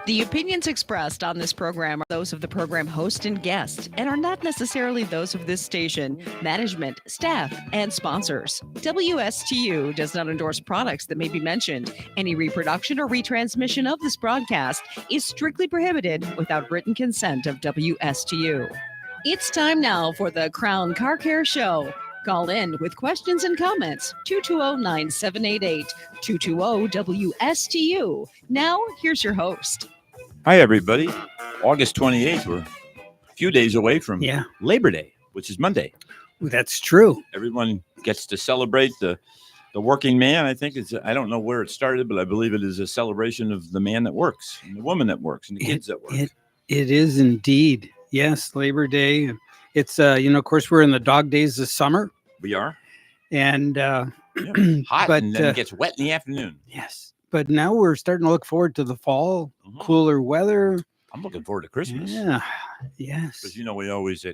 The opinions expressed on this program are those of the program host and guest and are not necessarily those of this station, management, staff, and sponsors. WSTU does not endorse products that may be mentioned. Any reproduction or retransmission of this broadcast is strictly prohibited without written consent of WSTU. It's time now for the Crown Car Care Show. Call in with questions and comments, 220-9788, 220-WSTU. Now, here's your host. Hi, everybody. August 28th, we're a few days away from Labor Day, which is Monday. That's true. Everyone gets to celebrate the working man. I think I don't know where it started, but I believe it is a celebration of the man that works and the woman that works and the kids that work. It is indeed. Yes, Labor Day. It's, of course, we're in the dog days of summer. We are. And hot, but, and then it gets wet in the afternoon. Yes. But now we're starting to look forward to the fall, cooler weather. I'm looking forward to Christmas. Yeah. Yes. Because, we always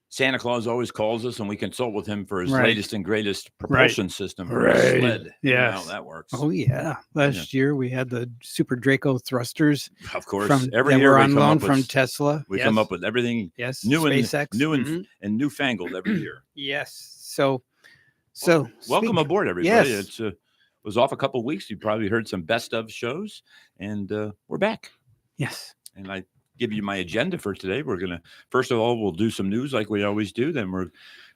Santa Claus always calls us and we consult with him for his latest and greatest propulsion system for his sled. Yeah. How that works. Oh, yeah. Last year we had the Super Draco thrusters. Of course. Every year on loan from Tesla. We come up with everything new SpaceX. and newfangled every year. Yes. So welcome aboard, everybody. Yes. It was off a couple of weeks. You probably heard some best of shows, and we're back. Yes. And I give you my agenda for today. We're going to, first of all, we'll do some news like we always do. Then we're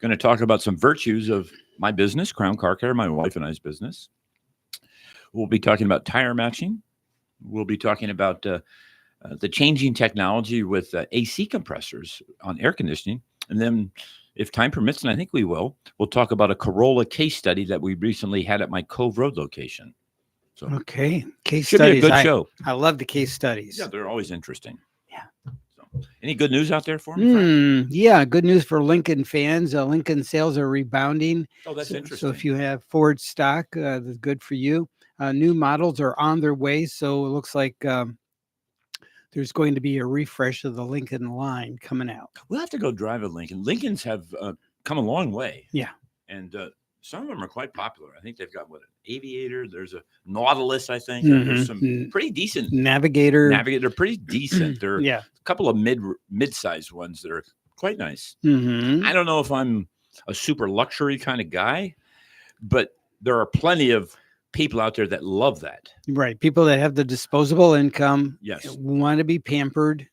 going to talk about some virtues of my business, Crown Car Care, my wife and I's business. We'll be talking about tire matching. We'll be talking about the changing technology with AC compressors on air conditioning. And then, if time permits, and I think we will, we'll talk about a Corolla case study that we recently had at my Cove Road location. So, okay. Case should studies. Be a good show. I love the case studies. Yeah, they're always interesting. Yeah. So, any good news out there for me? Yeah, good news for Lincoln fans. Lincoln sales are rebounding. Oh, that's interesting. So if you have Ford stock, that's good for you. New models are on their way. So it looks like there's going to be a refresh of the Lincoln line coming out. We'll have to go drive a Lincoln. Lincolns have come a long way. Yeah. And some of them are quite popular. I think they've got, an Aviator. There's a Nautilus, I think. There's some pretty decent. Navigator. They're pretty decent. There are a couple of mid-sized ones that are quite nice. Mm-hmm. I don't know if I'm a super luxury kind of guy, but there are plenty of people out there that love that. Right. People that have the disposable income. Yes. Want to be pampered.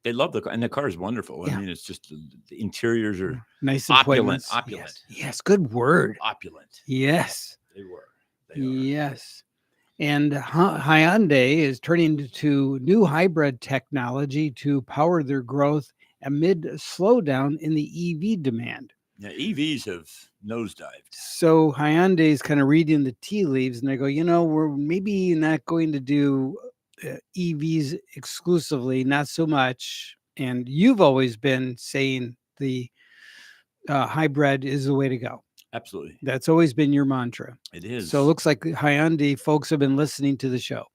They love the car, and the car is wonderful. Yeah. I mean, it's just the interiors are nice, opulent. Yes, good word. Opulent. Yes, they were. Yes, and Hyundai is turning to new hybrid technology to power their growth amid a slowdown in the EV demand. Yeah, EVs have nosedived. So Hyundai is kind of reading the tea leaves, and they go, we're maybe not going to do EVs exclusively, not so much. And you've always been saying the hybrid is the way to go. Absolutely. That's always been your mantra. It is. So it looks like Hyundai folks have been listening to the show.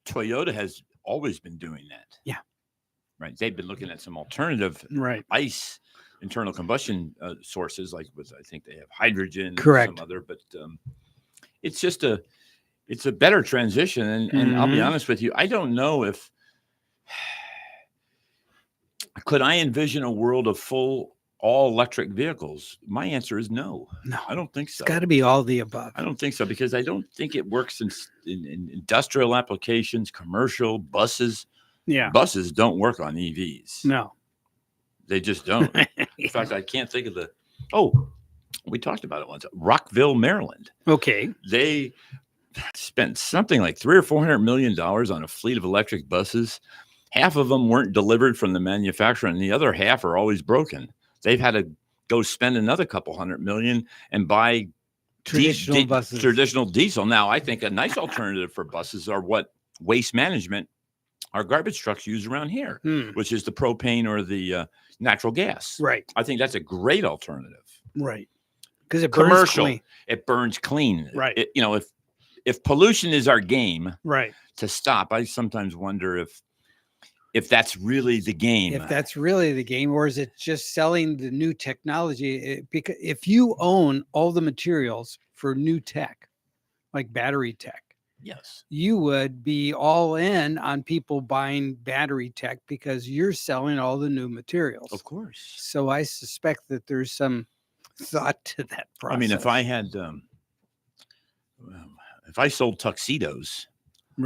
Toyota has always been doing that. Yeah. Right. They've been looking at some alternative ICE internal combustion sources, like I think they have hydrogen. Correct. And some other, but it's just it's a better transition. And I'll be honest with you, I don't know if could I envision a world of full all electric vehicles? My answer is no. No, I don't think so. It's got to be all the above. I don't think so, because I don't think it works in industrial applications, commercial buses. Yeah. Buses don't work on EVs. No. They just don't. In fact, I can't think of we talked about it once. Rockville, Maryland. Okay. They spent something like $300 or $400 million on a fleet of electric buses. Half of them weren't delivered from the manufacturer, and the other half are always broken. They've had to go spend another couple $100 million and buy traditional diesel. Now, I think a nice alternative for buses are what Waste Management, our garbage trucks, use around here, which is the propane or the natural gas. Right. I think that's a great alternative. Right. Because it burns clean. It burns clean. Right. If pollution is our game, right, to stop, I sometimes wonder if that's really the game. If that's really the game, or is it just selling the new technology? Because if you own all the materials for new tech, like battery tech, Yes. you would be all in on people buying battery tech because you're selling all the new materials. Of course. So I suspect that there's some thought to that process. I mean, if I had, if I sold tuxedos,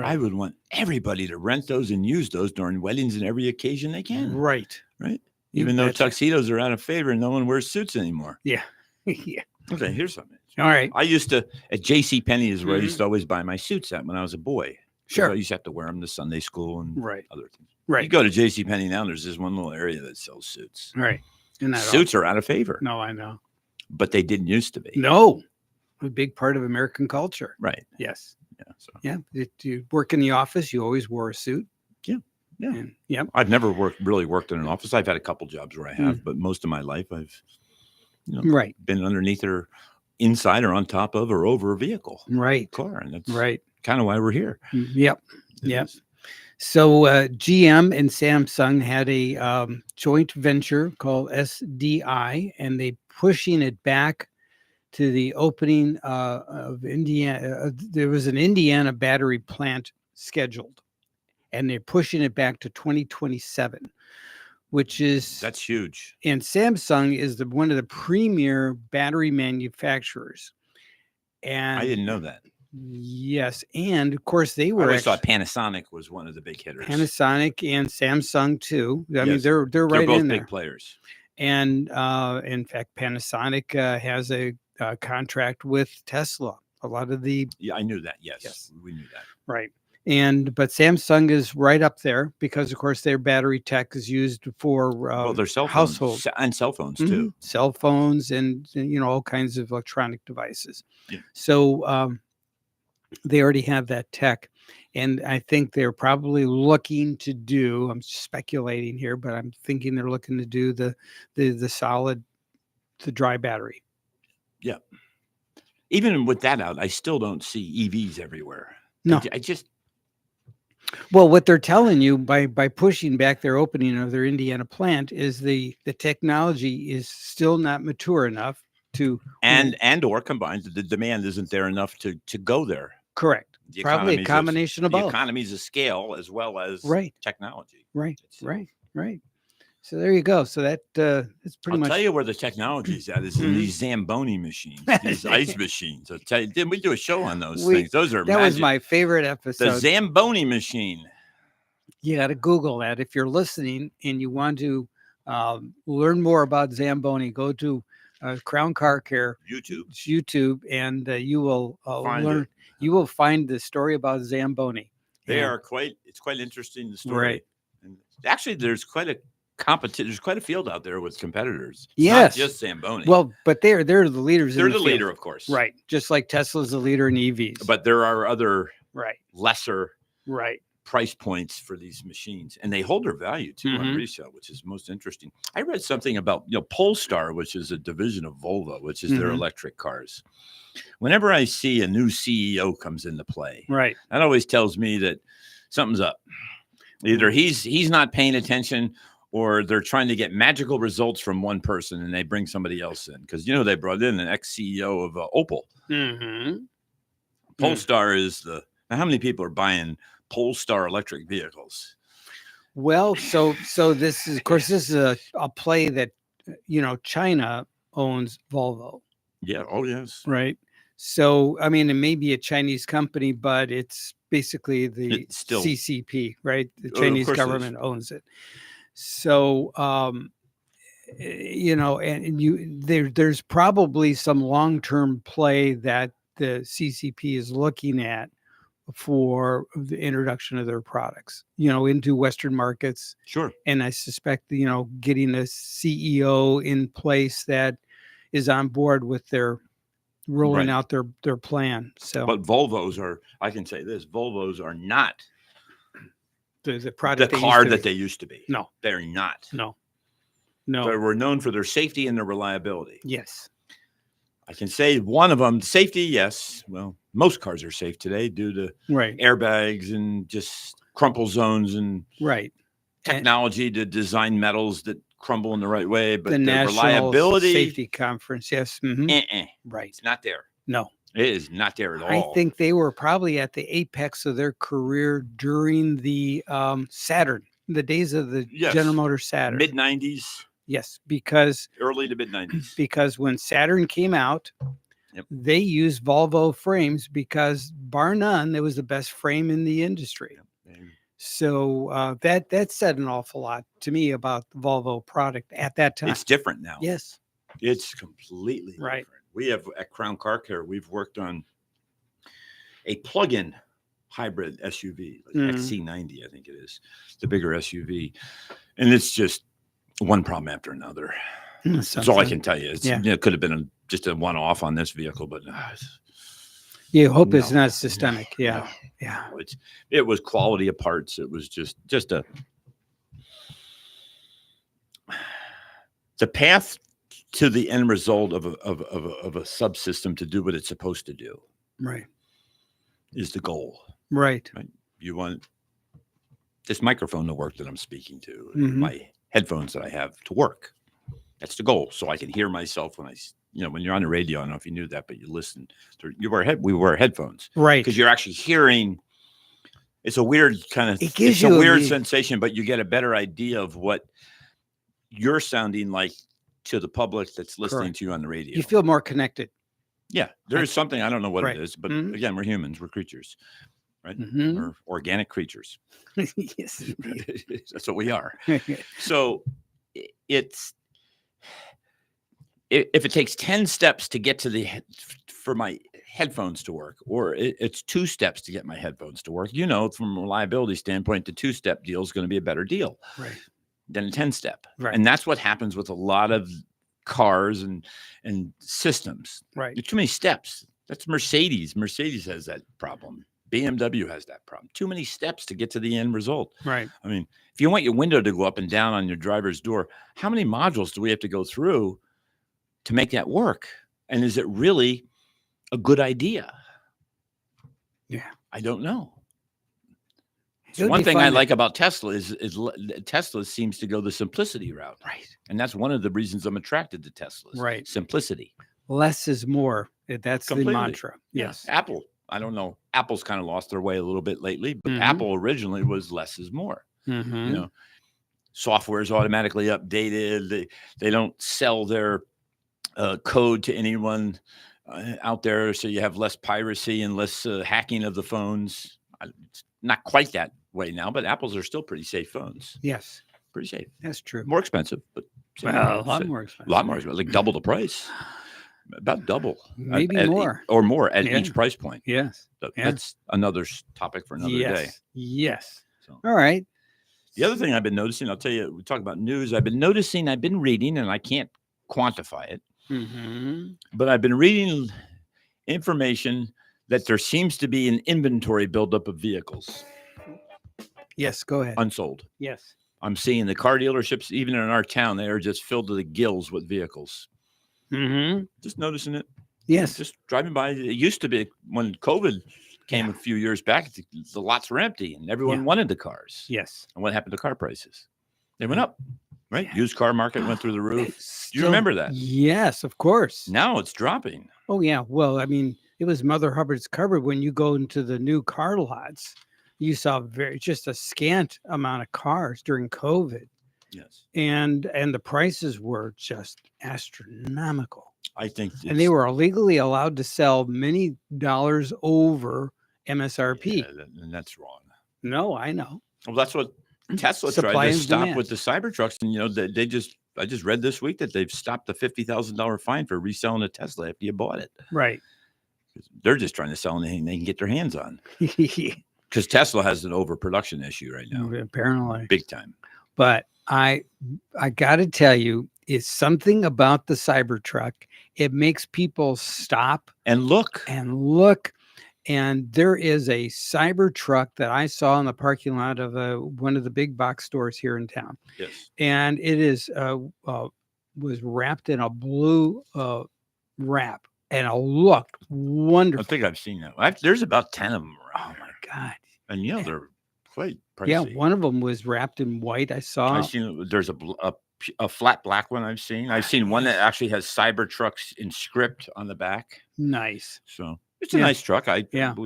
I would want everybody to rent those and use those during weddings and every occasion they can. Right. Right. You Even though betcha. tuxedos are out of favor and no one wears suits anymore. Yeah. Yeah. Okay, here's something. All right. I used to, at J.C. Penney is where I used to always buy my suits at when I was a boy. 'Cause Sure. I used to have to wear them to Sunday school and Right. other things. Right. You go to J.C. Penney now, there's this one little area that sells suits. Right. Isn't that Suits are out of favor. No, I know. But they didn't used to be. No. A big part of American culture. Right. Yes. Yeah. So Yeah. If you work in the office, you always wore a suit. Yeah. And, yep. I've never really worked in an office. I've had a couple jobs where I have, but most of my life I've Right. been underneath or inside or on top of or over a vehicle. Right. Car. And that's Right. kind of why we're here. Yep. It Yep. is. So GM and Samsung had a joint venture called SDI, and they pushing it back to the opening of Indiana. There was an Indiana battery plant scheduled, and they're pushing it back to 2027, which is That's huge. and Samsung is one of the premier battery manufacturers. And I didn't know that. yes, and of course they I were always thought Panasonic was one of the big hitters. Panasonic and Samsung too. I mean, Yes. they're right both in big there. players. And in fact, Panasonic has a contract with Tesla. A lot of the Yeah, I knew that. Yes. Yes. We knew that. right. But Samsung is right up there because, of course, their battery tech is used for Well, their cell phones household and cell phones too. cell phones and all kinds of electronic devices. Yeah. So they already have that tech, and I think they're probably looking to do. I'm speculating here, but I'm thinking they're looking to do the solid, the dry battery. Yeah. Even with that out, I still don't see EVs everywhere. No. I just Well, what they're telling you by pushing back their opening of their Indiana plant is the technology is still not mature enough to and or combined, the demand isn't there enough to go there. correct. The Probably a economies combination of the both. economies of scale as well as Right. technology. Right. itself. Right. So there you go. So that's pretty I'll much. tell you where the technology is at is in these Zamboni machines, these ice machines. I'll tell you, didn't we do a show on those things? Those are that was magic. my favorite The episode. Zamboni machine. You got to Google that if you're listening and you want to learn more about Zamboni. Go to Crown Car Care YouTube, and you will Find learn. it. You will find the story about Zamboni. They And- are it's quite interesting, the story. Right. And actually, there's quite a there's quite a field out there with competitors. It's Yes. not just Zamboni. Well, but they're the leaders. they're in the field. leader, of course. Right? Just like Tesla's the leader in EVs. But there are other right, lesser right. price points for these machines, and they hold their value too on Mhm. resale, which is most interesting. I read something about Polestar, which is a division of Volvo, which is their Mhm. electric cars. Whenever I see a new CEO comes into play, Right. that always tells me that something's up. Either he's not paying attention, or they're trying to get magical results from one person and they bring somebody else in. Because they brought in an ex-CEO of Opel. Mm-hmm. Polestar is now how many people are buying Polestar electric vehicles? Well, so this is, of course, this is a play that China owns Volvo, Yeah. Oh, yes. right? So I mean, it may be a Chinese company, but it's basically the It's still- CCP, right? The Of Chinese course it is. government owns it. So there's probably some long-term play that the CCP is looking at for the introduction of their products, into Western markets. Sure. And I suspect, getting a CEO in place that is on board with their rolling Right. out their plan. So But I can say this, Volvos are not the the product car that they used to be. No. They're not. no. They were known for their safety and their reliability. Yes. I can say one of them, safety, yes. Well, most cars are safe today due to Right. airbags and just crumple zones and Right. technology to design metals that crumble in the right way. But The the National reliability, Safety Conference. Yes. Mhm. eh-eh, Right. it's not there. No. It is not there at I all. think they were probably at the apex of their career during the Saturn, the days of the Yes. General Motors Saturn. Mid-90s, Yes, because early to mid-90s. when Saturn came out, Yep. they used Volvo frames because, bar none, it was the best frame in the industry. Yep. So that said an awful lot to me about the Volvo product at that time. It's different now. Yes. It's completely Right. different. We have at Crown Car Care, we've worked on a plug-in hybrid SUV, like XC90, I think it is, the bigger SUV. And it's just one problem after another. That's all I can tell you. It could have been just a one-off on this vehicle, but you hope it's not systemic. Yeah. It was quality of parts. It was just the path to the end result of a subsystem to do what it's supposed to do. Right. Is the goal. Right. You want this microphone to work that I'm speaking to, my headphones that I have to work. That's the goal. So I can hear myself when when you're on the radio. I don't know if you knew that, but you listen. We wear headphones. Right. Because you're actually hearing. It's a weird kind of, it's a weird sensation, but you get a better idea of what you're sounding like to the public that's listening to you on the radio. You feel more connected. Yeah. There's something, I don't know what Right. it is, but again, we're humans, we're creatures, right? We're organic creatures. Yes. That's what we are. So if it takes 10 steps to get to for my headphones to work, or it's 2 steps to get my headphones to work, from a reliability standpoint, the 2-step deal is going to be a better deal than a 10-step. Right. And that's what happens with a lot of cars and systems. Right. Too many steps. That's Mercedes. Mercedes has that problem. BMW has that problem. Too many steps to get to the end result. Right. I mean, if you want your window to go up and down on your driver's door, how many modules do we have to go through to make that work? And is it really a good idea? Yeah. I don't know. So one thing I like about Tesla is Tesla seems to go the simplicity route. Right. And that's one of the reasons I'm attracted to Teslas. Right. Simplicity. Less is more. That's Completely. the mantra. Yes. Apple. I don't know. Apple's kind of lost their way a little bit lately, but Apple originally was less is more. Software is automatically updated. They don't sell their code to anyone out there, so you have less piracy and less hacking of the phones. It's not quite that way now, but Apples are still pretty safe phones. Yes. Pretty safe. That's true. More expensive, but a lot more expensive. A lot more expensive, like double the price. About double. Maybe more. Or more at each price point. Yes. So that's another topic for another day. Yes. So. All right. The other thing I've been noticing, I'll tell you, we talk about news. I've been reading, and I can't quantify it, but I've been reading information that there seems to be an inventory buildup of vehicles. Yes, go ahead. Unsold. Yes. I'm seeing the car dealerships, even in our town, they are just filled to the gills with vehicles. Just noticing it. Yes. Just driving by. It used to be when COVID came a few years back, the lots were empty and everyone wanted the cars. Yes. And what happened to car prices? They went up, right? Yeah. Used car market went through the roof. Do you remember that? Yes, of course. Now it's dropping. Oh, yeah. Well, I mean, it was Mother Hubbard's cupboard. When you go into the new car lots, you saw just a scant amount of cars during COVID. Yes. And the prices were just astronomical. I think. And they were illegally allowed to sell many dollars over MSRP. Yeah, and that's wrong. No, I know. Well, that's what Tesla tried to stop with the Cybertrucks. And, I just read this week that they've stopped the $50,000 fine for reselling a Tesla after you bought it. Right. They're just trying to sell anything they can get their hands on. Because Tesla has an overproduction issue right now. Apparently. Big time. But I got to tell you, it's something about the Cybertruck. It makes people stop and look. And there is a Cybertruck that I saw in the parking lot of one of the big box stores here in town. Yes. And it was wrapped in a blue wrap, and it looked wonderful. I think I've seen that. There's about 10 of them around. Oh my God. And they're quite pricey. Yeah, one of them was wrapped in white. I saw. I've seen there's a a flat black one I've seen. I've seen one that actually has Cybertrucks in script on the back. Nice. So it's a nice truck. Again,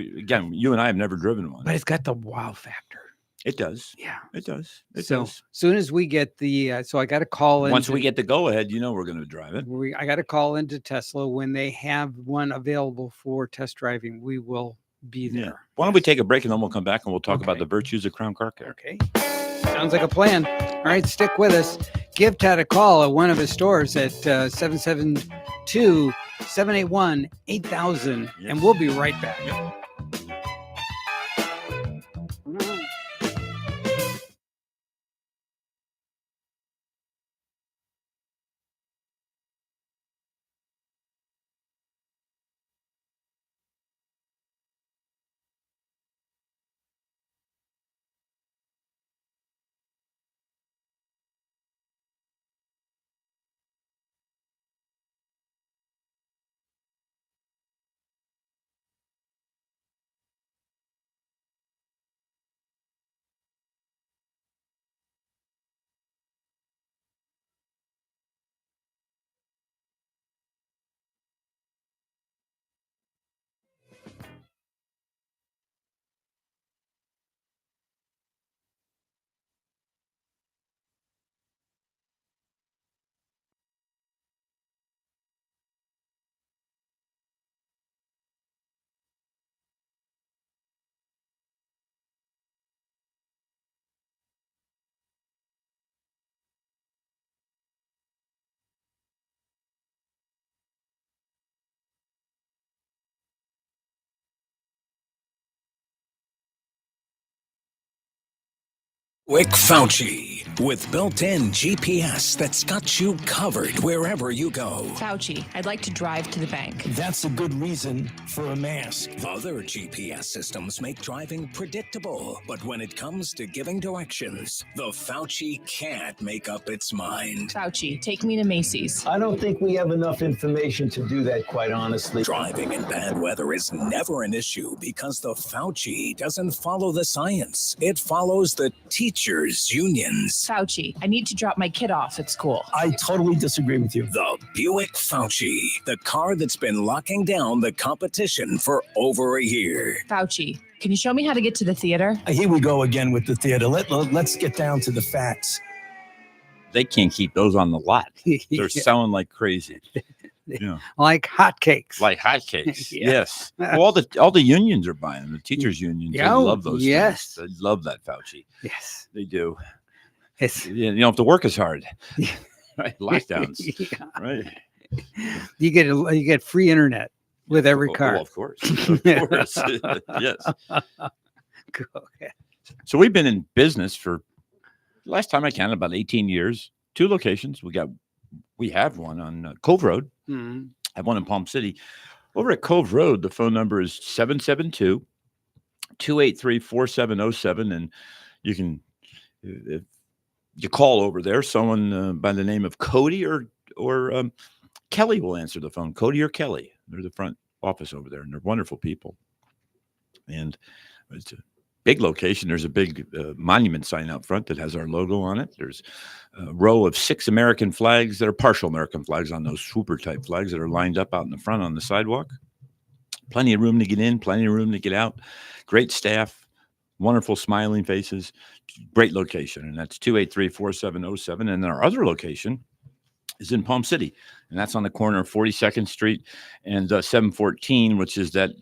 you and I have never driven one. But it's got the wow factor. It does. Yeah. It does. It So does. as soon as we get the, so I got to call in. Once we get the go ahead, we're going to drive it. I got to call into Tesla when they have one available for test driving. We will be there. Yeah. Why don't we take a break and then we'll come back and we'll talk about the virtues of Crown Car Care. Okay. Sounds like a plan. All right, stick with us. Give Todd a call at one of his stores at 772-781-8000, and we'll be right back. Yep. Wick Fauci, with built-in GPS that's got you covered wherever you go. Fauci, I'd like to drive to the bank. That's a good reason for a mask. Other GPS systems make driving predictable, but when it comes to giving directions, the Fauci can't make up its mind. Fauci, take me to Macy's. I don't think we have enough information to do that, quite honestly. Driving in bad weather is never an issue because the Fauci doesn't follow the science. It follows the teachers' unions. Fauci, I need to drop my kid off at school. I totally disagree with you. The Buick Fauci, the car that's been locking down the competition for over a year. Fauci, can you show me how to get to the theater? Here we go again with the theater. Let's get down to the facts. They can't keep those on the lot. They're selling like crazy. Like hotcakes. Like hotcakes. Yes. Well, all the unions are buying them. The teachers' unions. They love those. Yes. Things. They love that Fauci. Yes. They do. It's, if the work is hard. Right. Lockdowns. Right. You get free internet with every car. Oh, of course. Of course. Yes. Go ahead. So we've been in business for, last time I counted, about 18 years. 2 locations. We have one on Cove Road. Mm-hmm. I have one in Palm City. Over at Cove Road, the phone number is 772-283-4707. And you can, if you call over there, someone by the name of Cody or Kelly will answer the phone. Cody or Kelly. They're the front office over there, and they're wonderful people. And it's a big location. There's a big monument sign out front that has our logo on it. There's a row of 6 American flags that are partial American flags on those swooper type flags that are lined up out in the front on the sidewalk. Plenty of room to get in, plenty of room to get out. Great staff, wonderful smiling faces. Great location. And that's 283-4707. And then our other location is in Palm City. And that's on the corner of 42nd Street and 714, which is the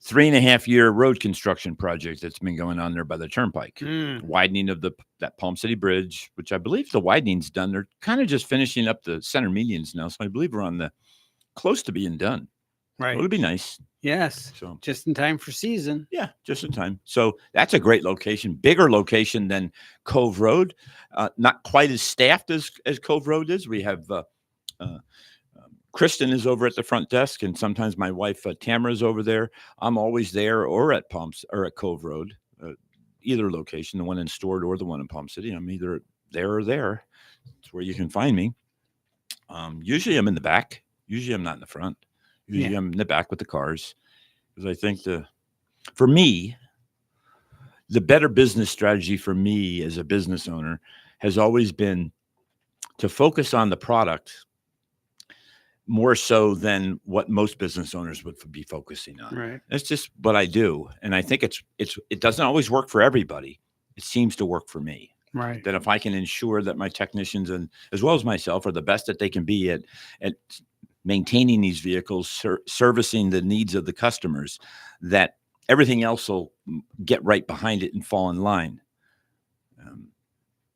3.5-year road construction project that's been going on there by the turnpike. Widening of that Palm City Bridge, which I believe the widening's done. They're kind of just finishing up the center medians now. So I believe we're on the close to being done. Right. It'll be nice. Yes. So just in time for season. Yeah, just in time. So that's a great location, bigger location than Cove Road. Not quite as staffed as Cove Road is. We have Kristen is over at the front desk, and sometimes my wife Tamara is over there. I'm always there or at Cove Road, either location, the one in Stewart or the one in Palm City. I'm either there or there. It's where you can find me. Usually I'm in the back. Usually I'm not in the front. Usually I'm in the back with the cars, because I think for me, the better business strategy for me as a business owner has always been to focus on the product more so than what most business owners would be focusing on. Right. That's just what I do. And I think it doesn't always work for everybody. It seems to work for me. Right. That if I can ensure that my technicians and as well as myself are the best that they can be at maintaining these vehicles, servicing the needs of the customers, that everything else will get right behind it and fall in line.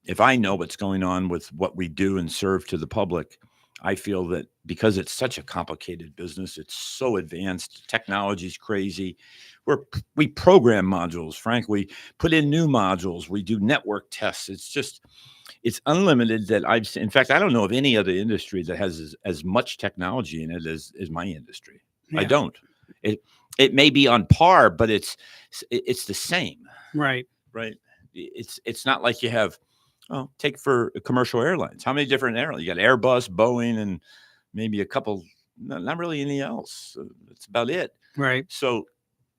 If I know what's going on with what we do and serve to the public, I feel that because it's such a complicated business, it's so advanced, technology's crazy. We program modules, Frank. We put in new modules. We do network tests. It's unlimited that in fact, I don't know of any other industry that has as much technology in it as my industry. Yeah. I don't. It may be on par, but it's the same. Right. Right. It's not like you have, take for commercial airlines. How many different airlines? You got Airbus, Boeing, and maybe a couple, not really anything else. That's about it. Right. So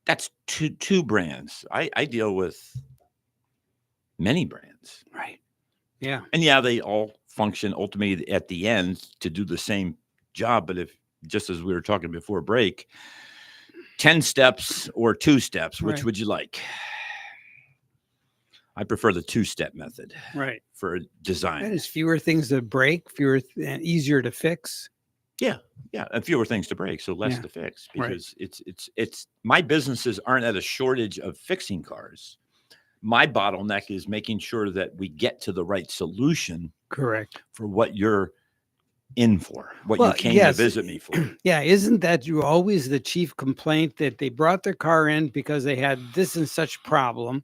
that's two brands. I deal with many brands. Right. Yeah. And yeah, they all function ultimately at the end to do the same job. But if, just as we were talking before break, 10 steps or 2 steps, which would you like? I prefer the 2-step method. Right. For design. That is fewer things to break, and easier to fix. Yeah. And fewer things to break, so less to fix, because it's my businesses aren't at a shortage of fixing cars. My bottleneck is making sure that we get to the right solution. Correct. For what you're in for, what you came to visit me for. Yeah. Isn't that always the chief complaint, that they brought their car in because they had this and such problem?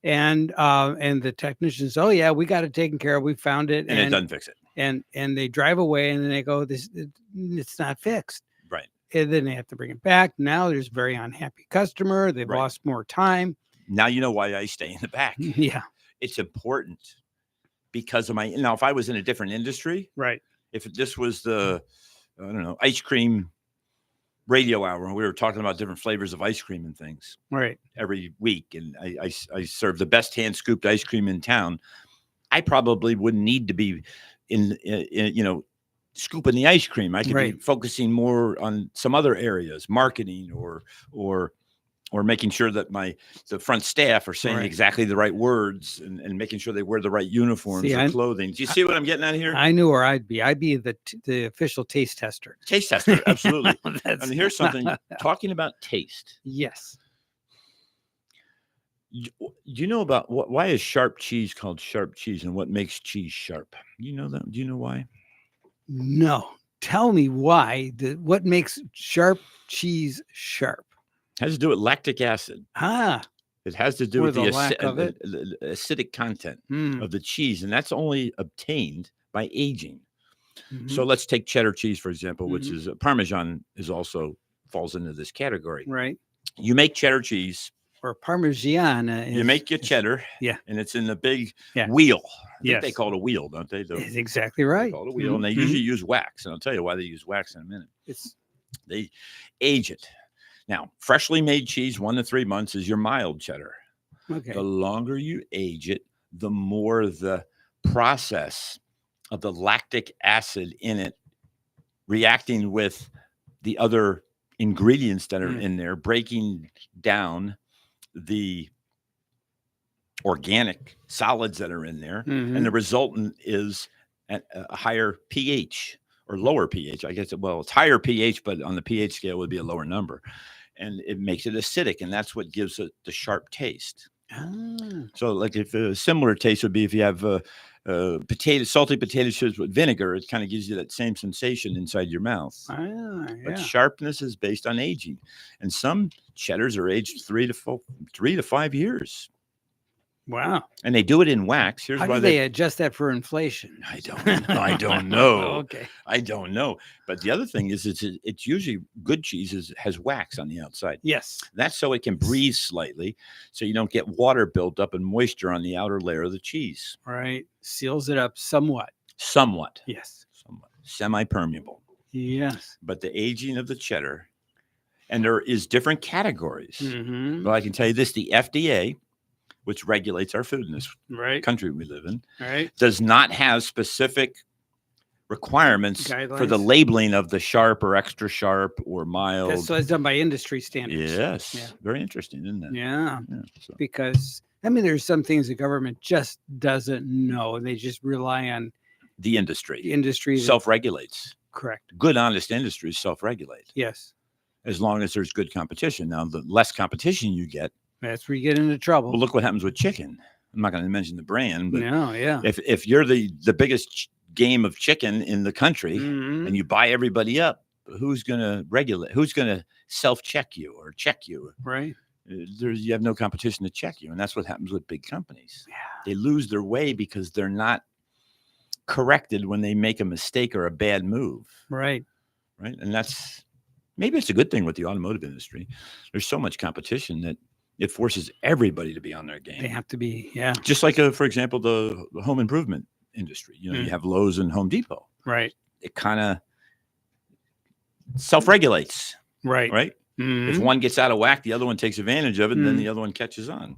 And the technicians, oh yeah, we got it taken care of. We found it. And it doesn't fix it. And they drive away and then they go, it's not fixed. Right. And then they have to bring it back. Now there's a very unhappy customer. They've lost more time. Now you know why I stay in the back. Yeah. It's important because of now, if I was in a different industry, right. If this was the, I don't know, ice cream radio hour, and we were talking about different flavors of ice cream and things every week, and I serve the best hand scooped ice cream in town, I probably wouldn't need to be in scooping the ice cream. I could be focusing more on some other areas, marketing or making sure that the front staff are saying exactly the right words and making sure they wear the right uniforms or clothing. Do you see what I'm getting at here? I knew where I'd be. I'd be the official taste tester. Taste tester, absolutely. And here's something, talking about taste. Yes. Do you know about why is sharp cheese called sharp cheese, and what makes cheese sharp? You know that? Do you know why? No. Tell me why. What makes sharp cheese sharp? Has to do with lactic acid. It has to do with the acidic content of the cheese, and that's only obtained by aging. So let's take cheddar cheese, for example, which is Parmesan also falls into this category. Right. You make cheddar cheese. Or Parmigiana. You make your cheddar. Yeah. And it's in the big wheel. I think yes. they call it a wheel, don't they? That's exactly right. They call it a wheel, and they usually use wax. And I'll tell you why they use wax in a minute. They age it. Now, freshly made cheese, 1 to 3 months, is your mild cheddar. Okay. The longer you age it, the more the process of the lactic acid in it reacting with the other ingredients that are in there, breaking down the organic solids that are in there. And the resultant is at a higher pH or lower pH. I guess, it's higher pH, but on the pH scale would be a lower number. And it makes it acidic, and that's what gives it the sharp taste. So like if a similar taste would be if you have salty potato chips with vinegar, it kind of gives you that same sensation inside your mouth. But sharpness is based on aging, and some cheddars are aged 3 to 5 years. Wow. And they do it in wax. Here's How why do they adjust that for inflation? I don't know. Okay. I don't know. But the other thing is it's usually good cheese has wax on the outside. Yes. That's so it can breathe slightly, so you don't get water built up and moisture on the outer layer of the cheese. Right. Seals it up somewhat. Somewhat. Yes. Somewhat. Semi-permeable. Yes. But the aging of the cheddar, and there is different categories. Mm-hmm. But I can tell you this, the FDA which regulates our food in this Right. country we live in, Right. does not have specific requirements for the Guidelines. labeling of the sharp or extra sharp or mild. That's what's done by industry standards. Yes. Yeah. Very interesting, isn't it? Yeah. So. Because there's some things the government just doesn't know. They just rely on The industry. the industry. Self-regulates. Correct. Good, honest industries self-regulate Yes. as long as there's good competition. Now, the less competition you get, That's where you get into trouble. well, look what happens with chicken. I'm not going to mention the brand, but No, yeah. if you're the biggest game of chicken in the country Mhm. and you buy everybody up, who's going to regulate? Who's going to self-check you or check you? Right. You have no competition to check you, and that's what happens with big companies. Yeah. They lose their way because they're not corrected when they make a mistake or a bad move. Right. Right. And maybe it's a good thing with the automotive industry. There's so much competition that it forces everybody to be on their game. They have to be. Yeah. Just like, for example, the home improvement industry. You Mm. have Lowe's and Home Depot. Right. It kind of self-regulates, Right. right? Mhm. If one gets out of whack, the other one takes advantage of it, and then Mm. the other one catches on.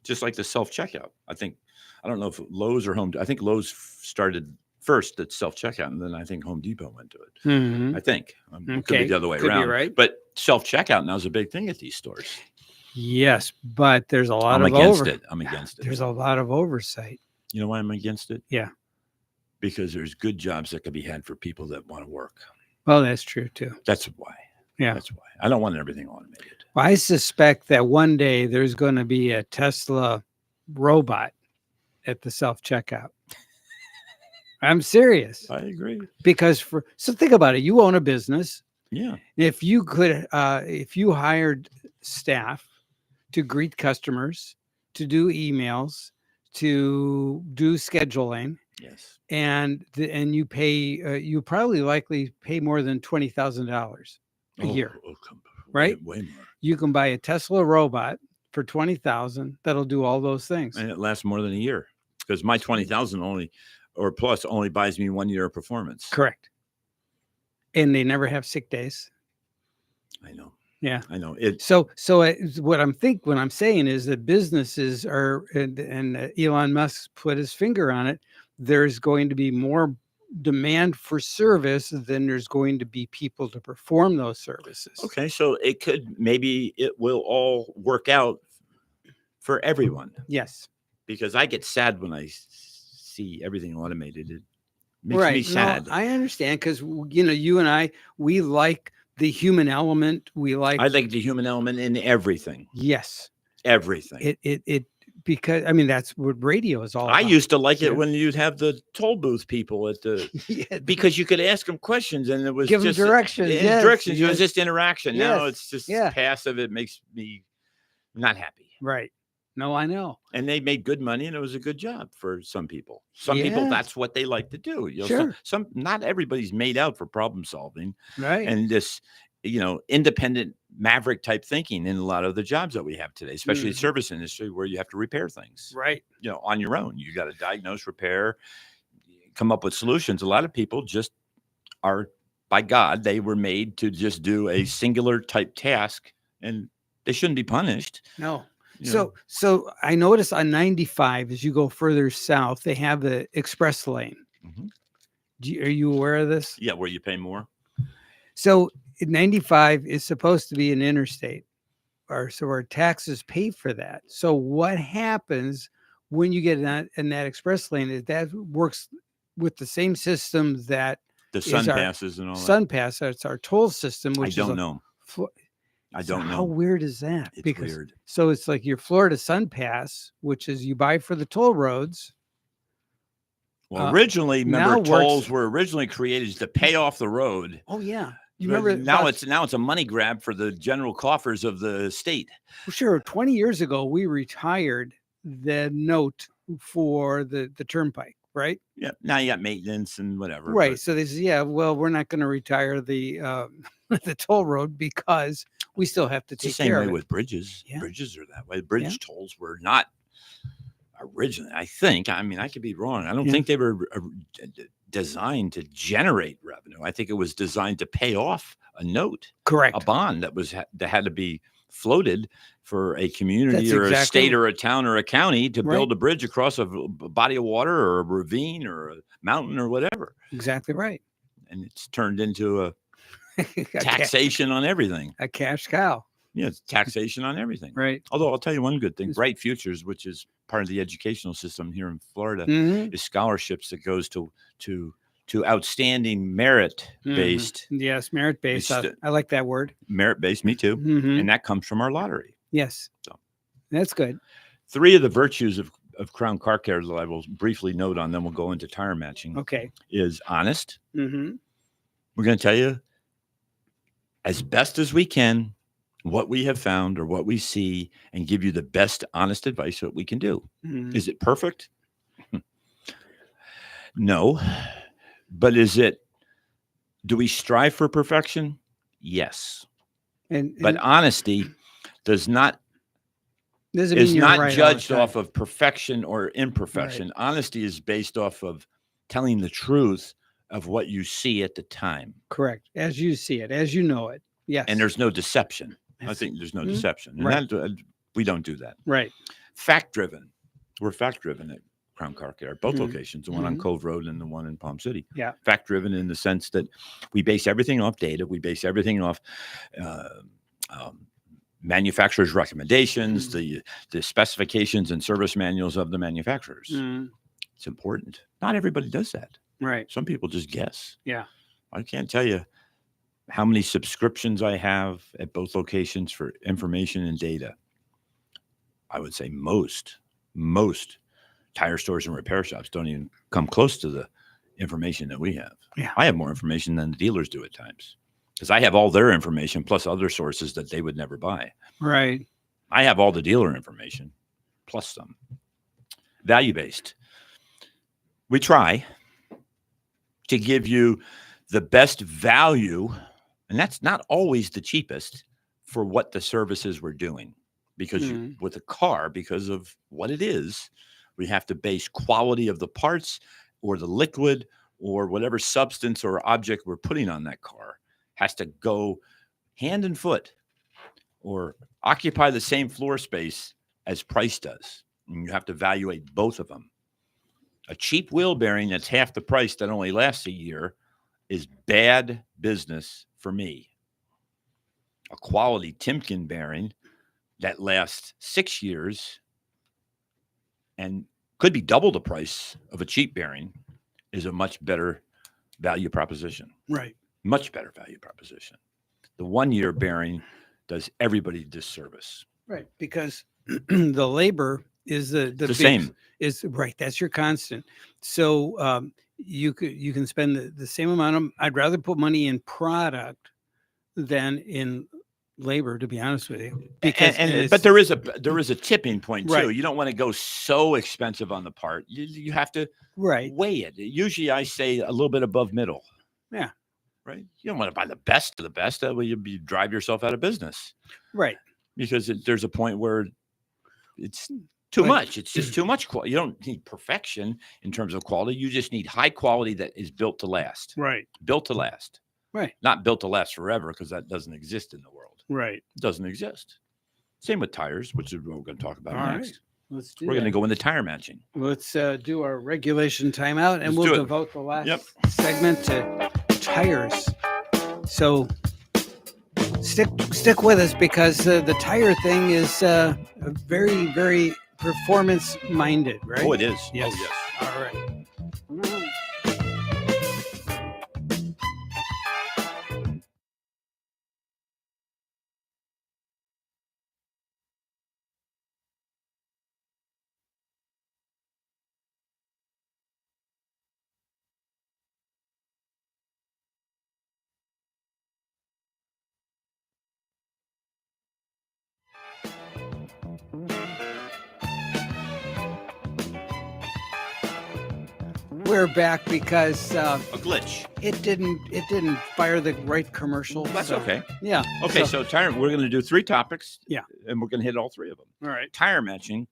Just like the self-checkout. I don't know if Lowe's or I think Lowe's started first at self-checkout, and then I think Home Depot went to it. Mhm. I think. It could Okay. be the other way Could be around. right. But self-checkout now is a big thing at these stores. Yes, but there's a lot I'm of against it. I'm against it. There's a lot of oversight. You know why I'm against it? Yeah. Because there's good jobs that could be had for people that want to work. Well, that's true too. That's why. Yeah. That's why. I don't want everything automated. Well, I suspect that one day there's going to be a Tesla robot at the self-checkout. I'm serious. I agree. Because so think about it. You own a business. Yeah. If you hired staff to greet customers, to do emails, to do scheduling, Yes. and you pay, you probably likely pay more than $20,000 a year. Right? Way more. You can buy a Tesla robot for $20,000 that'll do all those things. And it lasts more than a year because my 20,000 only buys me 1 year of performance. Correct. And they never have sick days. I know. Yeah. I know. So what I'm saying is that businesses are, and Elon Musk put his finger on it. There's going to be more demand for service than there's going to be people to perform those services. Okay. So maybe it will all work out for everyone. Yes. Because I get sad when I see everything automated. It makes me sad. No, I understand because you and I, we like the human element. I like the human element in everything. Yes. Everything. It because that's what radio is all I about. used to like it when you'd have the toll booth people at the Yeah. because you could ask them questions and it was Give them just directions. Yes, directions. It yes. was just interaction. Now Yes, it's just yeah. passive. It makes me not happy. Right. No, I know. And they made good money, and it was a good job for some people. Some people, Yeah. that's what they like to do. Sure. Some not everybody's made out for problem solving Right. and this, independent maverick type thinking in a lot of the jobs that we have today, especially the Mhm. service industry where you have to repair things. Right. On your own. You got to diagnose, repair, come up with solutions. A lot of people just are, by God, they were made to just do a singular type task, and they shouldn't be punished. No. you know. So I notice on 95, as you go further south, they have the express lane. Mhm. Are you aware of this? Yeah, where you pay more. So 95 is supposed to be an interstate, so our taxes pay for that. So what happens when you get in that express lane is that works with the same system that The is sun our passes and all that. Sun Pass. It's our toll system, I which don't is know. I So don't How know. weird is that? It's weird. So it's like your Florida Sun Pass, which is you buy for the toll roads. Well, originally, now remember, works- tolls were originally created to pay off the road. Oh yeah, you But remember now about- it's a money grab for the general coffers of the state. sure. 20 years ago, we retired the note for the turnpike, right? Yeah. Now you got maintenance and whatever. Right. but- So they say, yeah, well, we're not going to retire the the toll road because we still have to It's the take same care way of it. with bridges. Yeah. Bridges are that way. Bridge tolls were not originally, I think. I mean, I could be wrong. I don't Yeah. think they were designed to generate revenue. I think it was designed to pay off a note, Correct. a bond that had to be floated for a community That's or a exactly- state or a town or a county to Right. build a bridge across a body of water or a ravine or a mountain or whatever. Exactly right. And it's turned into a a taxation on everything. a cash cow. Yeah, it's taxation on everything. Right. Although I'll tell you one good thing, It's- Bright Futures, which is part of the educational system here in Florida, Mhm. is scholarships that goes to outstanding merit-based, Yes, merit-based. It's I like that word. merit-based, me too. Mhm. And that comes from our lottery. Yes. So. That's good. 3 of the virtues of Crown Car Care that I will briefly note on, then we'll go into tire matching, Okay. is honest. Mm-hmm. We're going to tell you as best as we can what we have found or what we see and give you the best honest advice that we can do. Mm-hmm. Is it perfect? No. But do we strive for perfection? Yes. But honesty doesn't mean is you're not right all the judged time. off of perfection or imperfection. Honesty is based off of telling the truth of what you see at the time. Correct. As you see it, as you know it. Yes. And there's no deception. I Yes. think there's no Mhm. deception. And Right. we don't do that. Right. Fact-driven. We're fact-driven at Crown Car Care, both Mhm. locations, the one on Mhm. Cove Road and the one in Palm City. Yeah. Fact-driven in the sense that we base everything off data. We base everything off manufacturers' recommendations, the specifications and service manuals of the manufacturers. Mm. It's important. Not everybody does that. Right. Some people just guess. Yeah. I can't tell you how many subscriptions I have at both locations for information and data. I would say most tire stores and repair shops don't even come close to the information that we have. Yeah. I have more information than the dealers do at times because I have all their information plus other sources that they would never buy. Right. I have all the dealer information plus some. Value-based. We try to give you the best value, and that's not always the cheapest for what the services we're doing. Because with a car, because of what it is, we have to base quality of the parts or the liquid or whatever substance or object we're putting on that car has to go hand and foot or occupy the same floor space as price does. And you have to evaluate both of them. A cheap wheel bearing that's half the price that only lasts a year is bad business for me. A quality Timken bearing that lasts 6 years and could be double the price of a cheap bearing is a much better value proposition. Right. Much better value proposition. The 1-year bearing does everybody disservice. Right. Because the labor is the big- same. Is right. That's your constant. So you can spend the same amount of. I'd rather put money in product than in labor, to be honest with you. Because But there is a tipping point too. Right. You don't want to go so expensive on the part. You have to weigh it. Usually I say a little bit above middle. Yeah. Right. You don't want to buy the best of the best. That way you drive yourself out of business. Right. Because there's a point where it's too much. It's just too much quality. You don't need perfection in terms of quality. You just need high quality that is built to last. Right. Built to last. Right. Not built to last forever, because that doesn't exist in the world. Right. It doesn't exist. Same with tires, which is what we're going to talk about All next. right. Let's do We're going to that. go into tire matching. Let's do our regulation timeout, and Let's we'll do it. devote the last segment to tires. So stick with us, because the tire thing is very, very performance minded, right? Oh, it is. Yes. Oh, yes. All right. We're back because A glitch. it didn't fire the right commercial. That's so- okay. Yeah. Okay, so tire. We're going to do 3 topics. Yeah. And we're going to hit all 3 of them. all right. Tire matching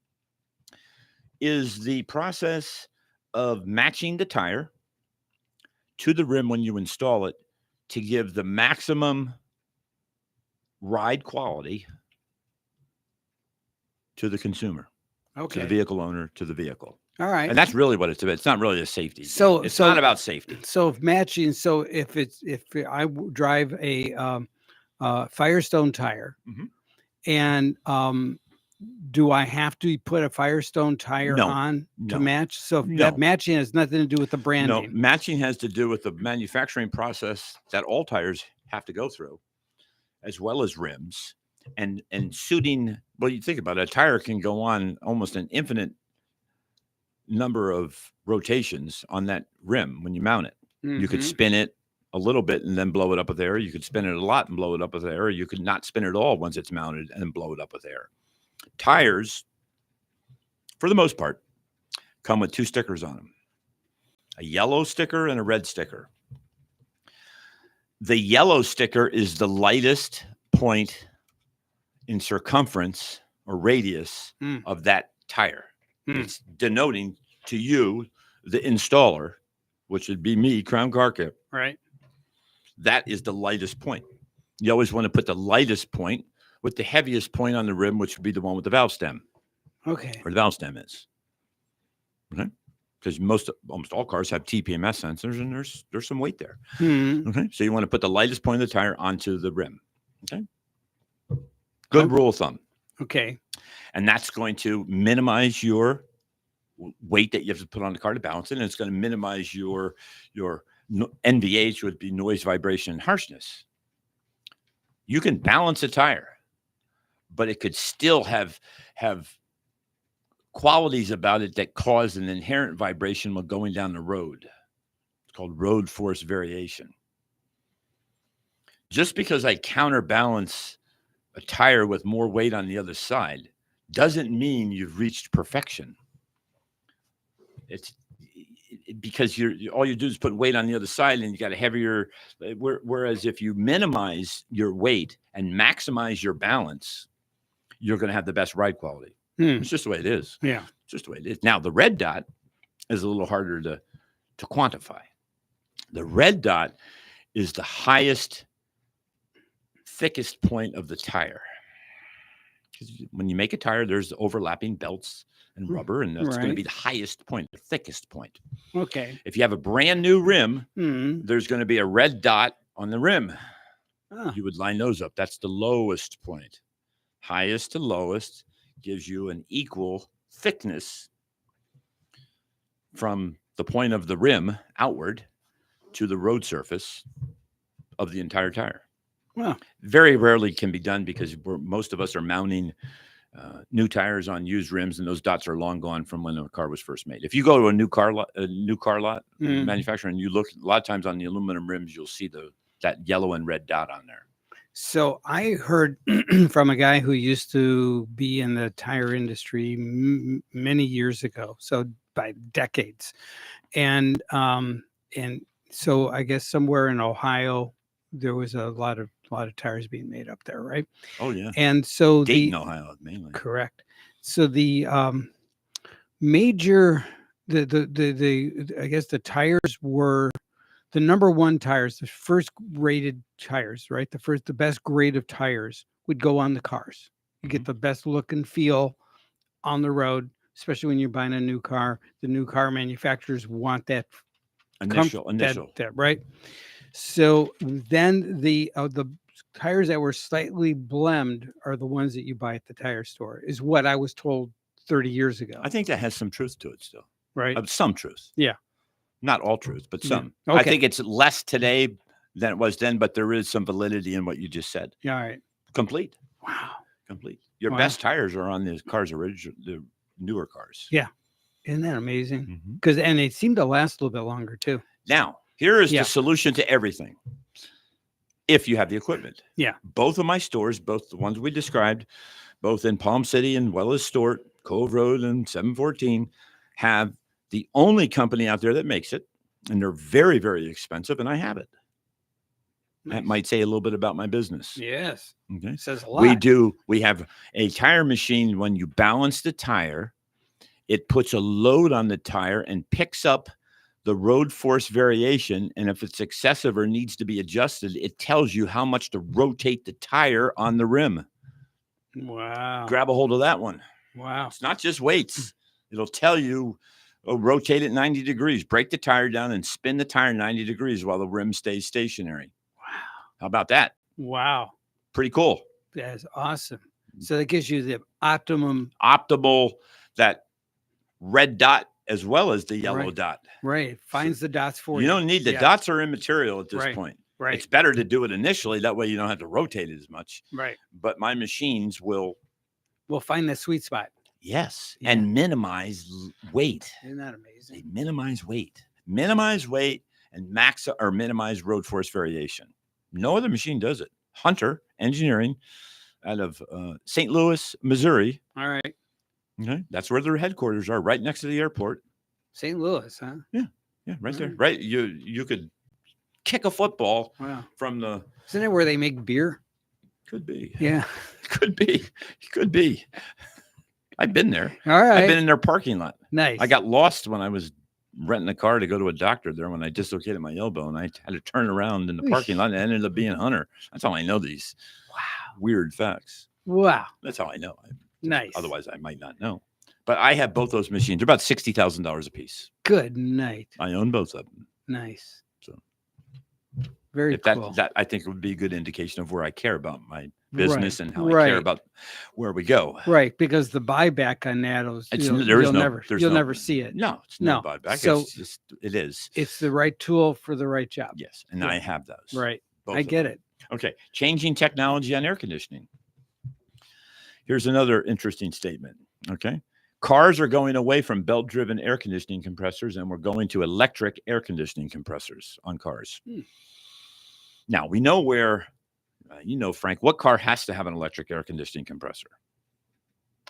is the process of matching the tire to the rim when you install it to give the maximum ride quality to the consumer, to Okay. the vehicle owner, to the vehicle. All right. And that's really what it's about. It's not really a safety. So- it's so- not about safety. So if matching, so if drive a Firestone tire, Mhm. and do I have to put a Firestone tire No, on to no, match? So if no. that matching has nothing to do with the No, branding. matching has to do with the manufacturing process that all tires have to go through, as well as rims and suiting. Well, you think about it, a tire can go on almost an infinite number of rotations on that rim when you mount it. You could Mhm. spin it a little bit and then blow it up with air. You could spin it a lot and blow it up with air. You could not spin it at all once it's mounted and then blow it up with air. Tires, for the most part, come with two stickers on them, a yellow sticker and a red sticker. The yellow sticker is the lightest point in circumference or radius Mm. of that tire. Mm. It's denoting to you, the installer, which would be me, Crown Car Care. Right. That is the lightest point. You always want to put the lightest point with the heaviest point on the rim, which would be the one with the valve stem, Okay. where the valve stem is. Okay. Because almost all cars have TPMS sensors, and there's some weight there. Hmm. Okay. So you want to put the lightest point of the tire onto the rim. Okay. Good rule of thumb. Okay. And that's going to minimize your weight that you have to put on the car to balance it. And it's going to minimize your NVH, would be noise, vibration, and harshness. You can balance a tire, but it could still have qualities about it that cause an inherent vibration while going down the road. It's called road force variation. Just because I counterbalance a tire with more weight on the other side doesn't mean you've reached perfection. It's because all you do is put weight on the other side and you got a heavier. Whereas if you minimize your weight and maximize your balance, you're going to have the best ride quality. It's just the way it is. Yeah. It's just the way it is. Now, the red dot is a little harder to quantify. The red dot is the highest, thickest point of the tire. When you make a tire, there's overlapping belts and rubber, and that's going to be the highest point, the thickest point. Okay. If you have a brand new rim, Hmm. there's going to be a red dot on the rim. Ah. You would line those up. That's the lowest point. Highest to lowest gives you an equal thickness from the point of the rim outward to the road surface of the entire tire. Wow. Very rarely can be done because most of us are mounting new tires on used rims, and those dots are long gone from when the car was first made. If you go to a new car lot manufacturer, and you look a lot of times on the aluminum rims, you'll see that yellow and red dot on there. So I heard from a guy who used to be in the tire industry many years ago, so by decades, and so I guess somewhere in Ohio there was a lot of tires being made up there, right? Oh yeah, and so Dayton, Ohio, mainly. Correct. So the major the I guess the tires were the number one tires, the first rated tires, right? The best grade of tires would go on the cars. You get the best look and feel on the road, especially when you're buying a new car. The new car manufacturers want that Initial. that right? So then the tires that were slightly blemished are the ones that you buy at the tire store, is what I was told 30 years ago. I think that has some truth to it still. Right. Some truth. Yeah. Not all truth, but some. Okay. I think it's less today than it was then, but there is some validity in what you just said. Yeah. All right. Complete. Wow. Complete. Your Wow. best tires are on the newer cars. Yeah. Isn't that amazing? Mhm. And they seem to last a little bit longer too. Now, here is Yeah. the solution to everything. If you have the equipment. Yeah. Both of my stores, both the ones we described, both in Palm City and well as Stort, Cove Road and 714, have the only company out there that makes it. And they're very, very expensive, and I have it. Nice. That might say a little bit about my business. Yes. Okay. It says a lot. We have a tire machine. When you balance the tire, it puts a load on the tire and picks up the road force variation. And if it's excessive or needs to be adjusted, it tells you how much to rotate the tire on the rim. Wow. Grab a hold of that one. Wow. It's not just weights. It'll tell you, rotate it 90 degrees, break the tire down and spin the tire 90 degrees while the rim stays stationary. Wow. How about that? Wow. Pretty cool. That's awesome. So that gives you the optimal, that red dot as well as the yellow dot. Right. Finds the dots for you. You don't need the dots are immaterial at this point. Right. It's better to do it initially. That way you don't have to rotate it as much. Right. But my machines will find the sweet spot. Yes. Yeah. And minimize weight. Isn't that They amazing? minimize weight and minimize road force variation. No other machine does it. Hunter Engineering out of St. Louis, Missouri. All right. Okay. That's where their headquarters are, right next to the airport. St. Louis, huh? Yeah, right there. Right. You could kick a football from the. Isn't it where they make beer? Could be. Yeah. Could be. I've been there. All right. I've been in their parking lot. Nice. I got lost when I was renting a car to go to a doctor there when I dislocated my elbow, and I had to turn around in the parking lot, and it ended up being Hunter. That's how I know these weird facts. Wow. That's how I know. Nice. Otherwise, I might not know. But I have both those machines. They're about $60,000 a piece. Good night. I own both of them. Nice. So very cool. That I think would be a good indication of where I care about my business and how I care about where we go. Right, because the buyback on that you'll never see it. No, it's no buyback. So it is. It's the right tool for the right job. Yes, and I have those. Right, I get it. Okay, changing technology on air conditioning. Here's another interesting statement. Okay, cars are going away from belt-driven air conditioning compressors, and we're going to electric air conditioning compressors on cars. Now we know where. Frank, what car has to have an electric air conditioning compressor?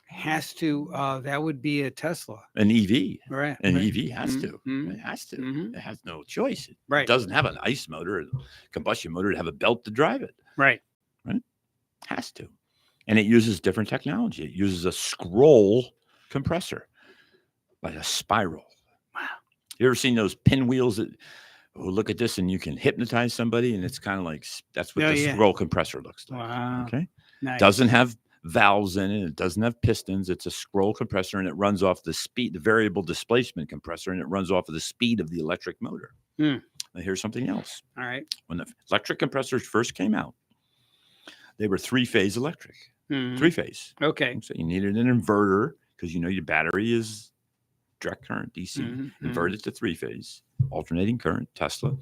Has to. That would be a Tesla. An EV. Right. An EV has to. Mm-hmm. It has to. It has no choice. Right. It doesn't have an ICE motor, a combustion motor to have a belt to drive it. Right. Has to. And it uses different technology. It uses a scroll compressor, like a spiral. Wow. You ever seen those pinwheels that look at this and you can hypnotize somebody, and it's kind of like that's what the scroll compressor looks like. Wow. Okay. Nice. Doesn't have valves in it. It doesn't have pistons. It's a scroll compressor, and it runs off the speed, the variable displacement compressor, and it runs off of the speed of the electric motor. Now here's something else. All right. When the electric compressors first came out, they were three-phase electric. Three-phase. Okay. So you needed an inverter because your battery is direct current, DC. Convert it to three-phase, alternating current, Tesla.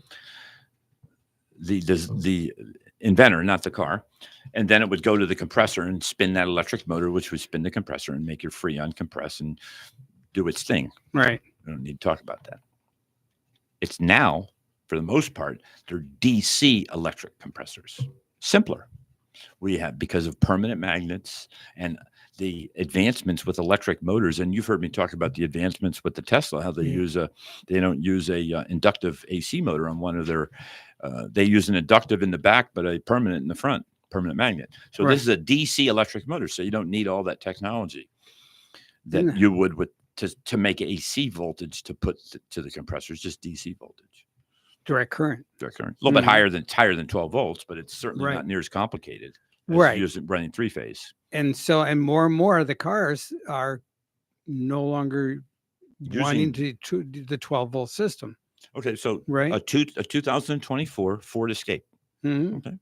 The inventor, not the car. And then it would go to the compressor and spin that electric motor, which would spin the compressor and make your Freon compress and do its thing. Right. We don't need to talk about that. It's now, for the most part, they're DC electric compressors. Simpler. We have, because of permanent magnets and the advancements with electric motors, and you've heard me talk about the advancements with the Tesla, how they they don't use a inductive AC motor on one of their, they use an inductive in the back, but a permanent in the front, permanent magnet. So this is a DC electric motor, so you don't need all that technology that you would to make AC voltage to put to the compressors, just DC voltage. Direct current. Direct current. A little bit higher than 12 volts, but it's certainly not near as complicated as using running three-phase. And more of the cars are no longer wanting to the 12-volt system. Okay, so a 2024 Ford Escape. Okay,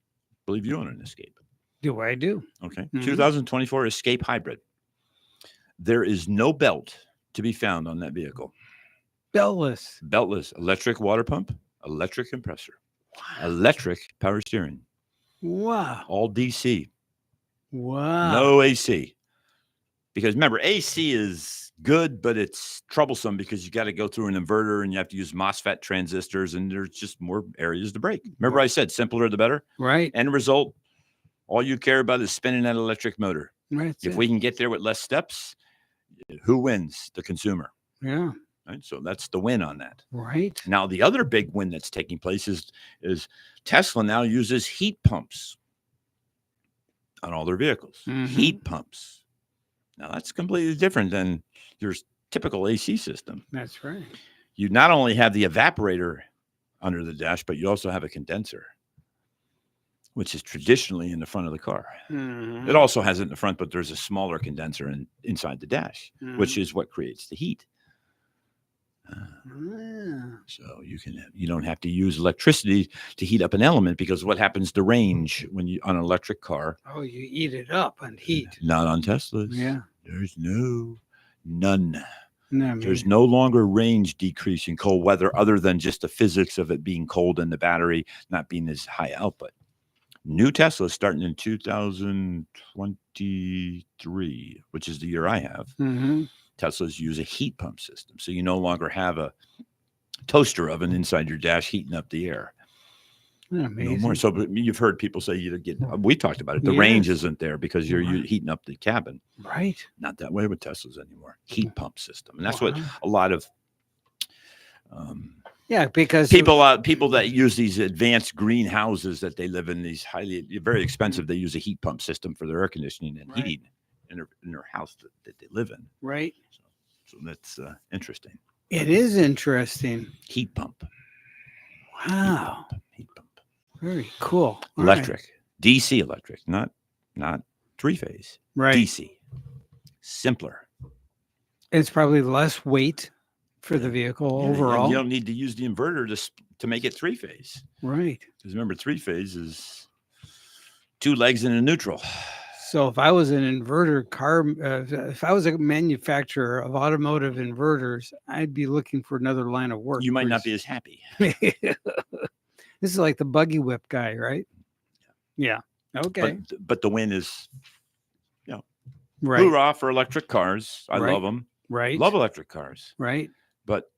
believe you own an Escape. Do I do? Okay, 2024 Escape Hybrid. There is no belt to be found on that vehicle. Beltless. Electric water pump, electric compressor, electric power steering. Wow. All DC. Wow. No AC. Because remember, AC is good, but it's troublesome because you got to go through an inverter and you have to use MOSFET transistors, and there's just more areas to break. Remember I said simpler the better? Right. End result, all you care about is spinning that electric motor. Right. If we can get there with less steps, who wins? The consumer. Yeah. Right. So that's the win on that. Right. Now, the other big win that's taking place is Tesla now uses heat pumps on all their vehicles. Heat pumps. Now, that's completely different than your typical AC system. That's right. You not only have the evaporator under the dash, but you also have a condenser. which is traditionally in the front of the car. Mhm. It also has it in the front, but there's a smaller condenser inside the dash, which Mhm. is what creates the heat. Ah. So you don't have to use electricity to heat up an element, because what happens to range when you on an electric car? Oh, you eat it up on heat. Not on Teslas. Yeah. There's none. No, There's no longer range decrease in cold weather, other than just the physics of it being cold and the battery not being as high output. New Teslas starting in 2023, which is the year I have. Mm-hmm. Teslas use a heat pump system. So you no longer have a toaster oven inside your dash heating up the air. Amazing. No more. So but you've heard people say you get, we talked about it. The range Yes. isn't there because you're heating up the cabin. Right. Not that way with Teslas anymore. Heat pump system. And that's Wow. what a lot of Yeah, because people that use these advanced greenhouses that they live in, these very expensive, they use a heat pump system for their air conditioning and Right. heating in their house that they live in. right. So that's interesting. It is interesting. Heat pump. Wow. Heat pump. Very cool. All Electric. DC electric, not three-phase. Right. DC. Simpler. It's probably less weight for the vehicle Yeah, and overall. you don't need to use the inverter to make it three-phase. Right. Because remember, three-phase is two legs and a neutral. So if I was an inverter car, if I was a manufacturer of automotive inverters, I'd be looking for another line of work. You might not be as happy. This is like the buggy whip guy, right? Yeah. Okay. But the win is right. hoorah for electric cars. I Right. love them. Right. Love electric cars. Right. But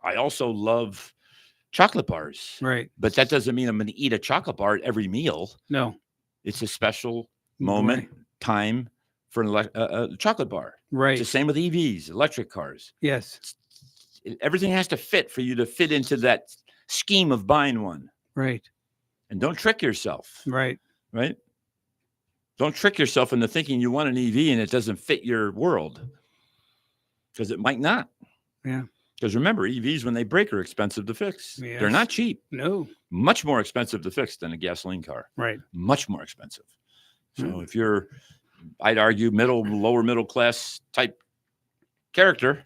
I also love chocolate bars. Right. But that doesn't mean I'm going to eat a chocolate bar at every meal. No. It's a special moment, time for a chocolate bar. Right. It's the same with EVs, electric cars. Yes. Everything has to fit for you to fit into that scheme of buying one. Right. And don't trick yourself. Right. Right? Don't trick yourself into thinking you want an EV and it doesn't fit your world, because it might not. Yeah. Because remember, EVs, when they break, are expensive to fix. Yes. They're not cheap. No. Much more expensive to fix than a gasoline car. Right. Much more expensive. So Mm. if you're, I'd argue, lower middle class type person,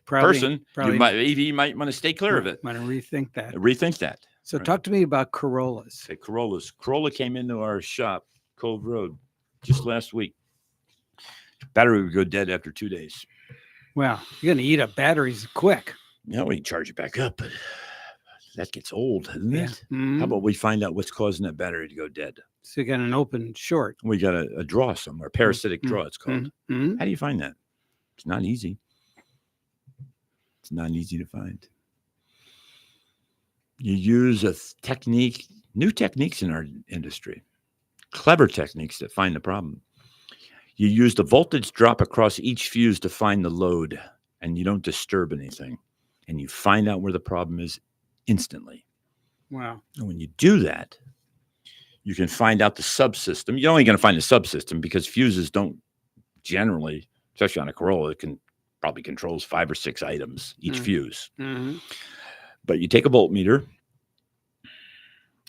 EV might want to stay clear of it. Want to rethink that. Rethink that. So Right. talk to me about Corollas. Say Corollas. Corolla came into our shop, Cove Road, just last week. Battery would go dead after 2 days. Wow. You're going to eat up batteries quick. Now we can charge it back up, but that gets old, doesn't it? Mhm. How about we find out what's causing that battery to go dead? So you got an open short. We got a draw somewhere, parasitic draw, it's called. Mhm. How do you find that? It's not easy. It's not easy to find. You use a technique, new techniques in our industry, clever techniques that find the problem. You use the voltage drop across each fuse to find the load, and you don't disturb anything. And you find out where the problem is instantly. Wow. And when you do that, you can find out the subsystem. You're only going to find the subsystem because fuses don't generally, especially on a Corolla, it can probably controls 5 or 6 items each fuse. Mm-hmm. But you take a voltmeter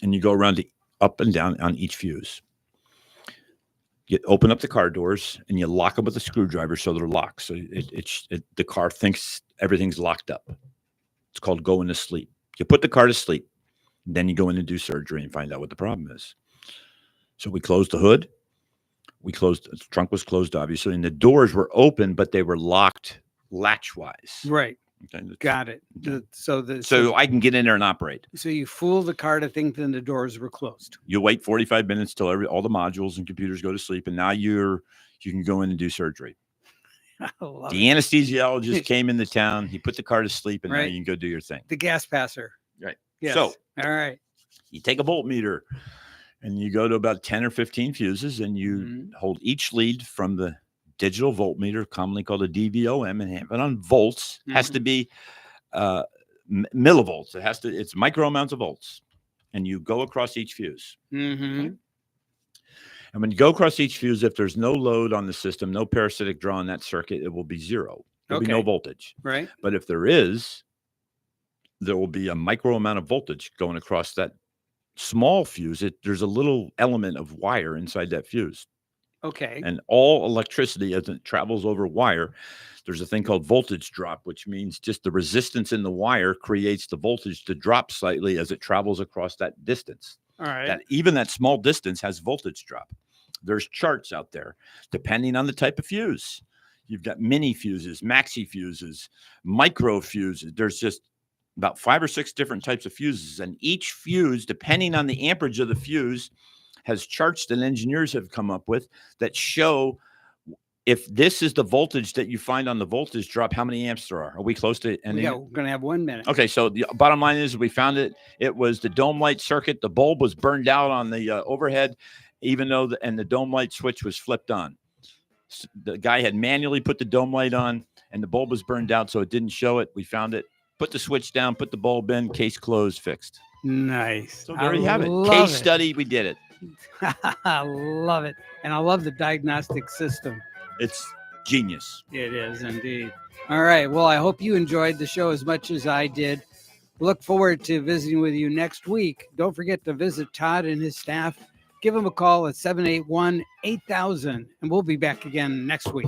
and you go around up and down on each fuse. You open up the car doors and you lock them with a screwdriver so they're locked. So the car thinks everything's locked up. It's called going to sleep. You put the car to sleep. Then you go in and do surgery and find out what the problem is. So we closed the hood. The trunk was closed, obviously, and the doors were open, but they were locked latch-wise. Right. Okay. Got it. Okay. So I can get in there and operate. So you fool the car to think then the doors were closed. You wait 45 minutes till all the modules and computers go to sleep, and now you can go in and do surgery. I love The it. anesthesiologist came into town. He put the car to sleep, and now Right. you can go do your thing. The gas passer. Right. Yes. So all right. you take a voltmeter, and you go to about 10 or 15 fuses, and you Mhm. hold each lead from the digital voltmeter, commonly called a DVOM, and have it on volts. Has to be millivolts. It's micro amounts of volts, and you go across each fuse. Mm-hmm. Okay. And when you go across each fuse, if there's no load on the system, no parasitic draw on that circuit, it will be zero. There'll be no Okay. voltage. Right. But if there is, there will be a micro amount of voltage going across that small fuse, there's a little element of wire inside that fuse. Okay. And all electricity, as it travels over wire, there's a thing called voltage drop, which means just the resistance in the wire creates the voltage to drop slightly as it travels across that distance. All right. That even that small distance has voltage drop. There's charts out there depending on the type of fuse. You've got mini fuses, maxi fuses, micro fuses. There's just about 5 or 6 different types of fuses, and each fuse, depending on the amperage of the fuse, has charts that engineers have come up with that show if this is the voltage that you find on the voltage drop, how many amps there are. Are we close to ending? Yeah, we're going to have 1 minute. Okay, so the bottom line is we found it. It was the dome light circuit. The bulb was burned out on the overhead, even though the dome light switch was flipped on. So the guy had manually put the dome light on, and the bulb was burned out, so it didn't show it. We found it. Put the switch down. Put the bulb in. Case closed. Fixed. Nice. So there you have it. Case study. We did it. I love it. And I love the diagnostic system. It's genius. It is indeed. All right. Well, I hope you enjoyed the show as much as I did. Look forward to visiting with you next week. Don't forget to visit Todd and his staff. Give them a call at 781-8000, and we'll be back again next week.